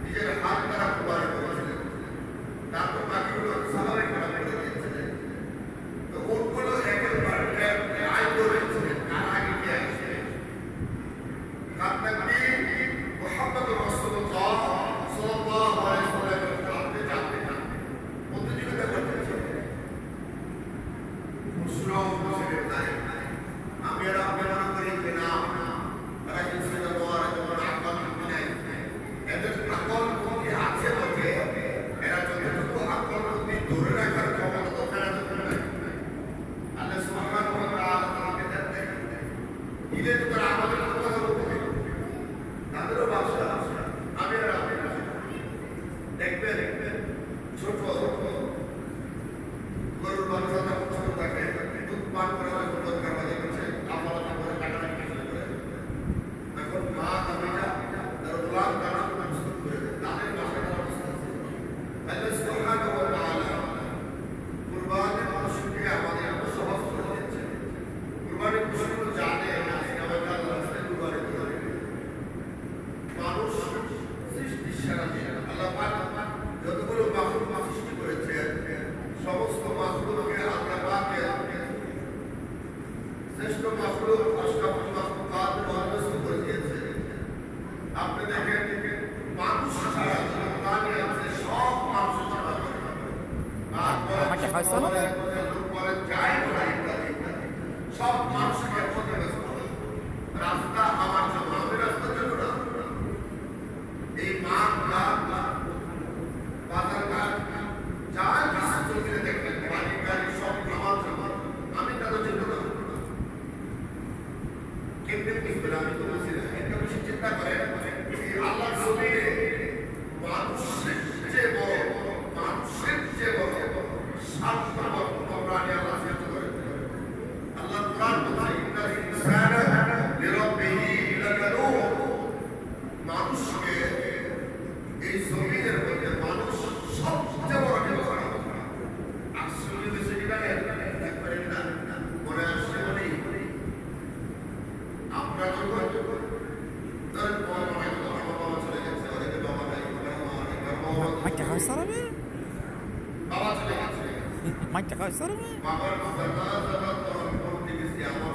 নিজের হাত দ্বারা কুরবানি করেছিলেন। তারপর বাকিগুলো সাহাবায়ে কেরাম করে দিয়েছিলেন। তো ওগুলো একবার আয় করেছিলেন, আর আগে কে আসবে? কারণ মুহাম্মদুর রাসূলুল্লাহ সাল্লাল্লাহু আলাইহি ওয়াসাল্লামের কাছে জানতে প্রতিযোগিতা করতেছিলেন। মুসলমান মুসলিম নাই, আমি আর আপনি মনে করি যে না তারা কিছু দেওয়ার তোমার আকল নাই, এদের আকল বুদ্ধি আছে বলে এরা যতটুকু আকল বুদ্ধি ধরে রাখার ক্ষমতা তো ফেরা তো নাই। আল্লাহ সুবহানাহু ওয়া তাআলা তাদেরকে দেন দিলে তো তারা আমাদের কথা বলতে তাদেরও ভাষা আমি আর আপনি দেখবেন ছোট গরুর বাচ্চাটা ছোট থাকে, দুধ পান করে হয়তো দরকার হয়ে গেছে, আপনারা তারপরে টাকাটা কিছু করে এখন মা দামিটা তার গোলাম দানা প্রস্তুত করে দেয়, তাদের ভাষাটা অবস্থা আছে। আল্লাহ সুবহানাহু ওয়া তাআলা কুরবানির পশুকে আমাদের এত সহজ করে দিয়েছে। কুরবানির পশুগুলো জানে আমাদের আল্লাহ রাস্তায় কুরবানি করে মানুষ সৃষ্টির সেরা আল্লাহ পাক যতগুলো মাখলুক সৃষ্টি করেছেন সমস্ত মাখলুককে আল্লাহ পাকের শ্রেষ্ঠ মাখলুক আশরাফুল মাখলুকাত মহানস্ত করে দিয়েছে। আপনি দেখেন মানুষ ছাড়া যত প্রাণী আছে সব মানুষ ছাড়া সব মানুষকে রাস্তা আমার জন্য, আমি রাস্তার জন্য না। এই মাঠ বাজার ঘাট যা কিছু চলতে দেখবেন বাড়ি গাড়ি সব আমার জন্য, আমি তাদের জন্য না। কেমনি বুঝবেন আমি তো বুঝি না, একটা বেশি চিন্তা করেন আল্লাহ জমিনে মানুষের চেয়ে বড় স্বার্থপর প্রাণী আল্লাহ সৃষ্টি করেছেন। আল্লাহ কোরআন বলছে ইন্নাল ইনসানা লিরাব্বিহি লাকানুহ, মানুষকে এই জমিনের মধ্যে মানুষ সবচেয়ে বড় দেবতা। আসলে দেশে কিনা একবারে না মনে আসছে বলেই আপনার যখন তার মনে বাবা চলে গেছে, অনেকে বাবা নাই, বাবা চলে গেছে, বাবার জানাজা তখন করতে গেছি আমার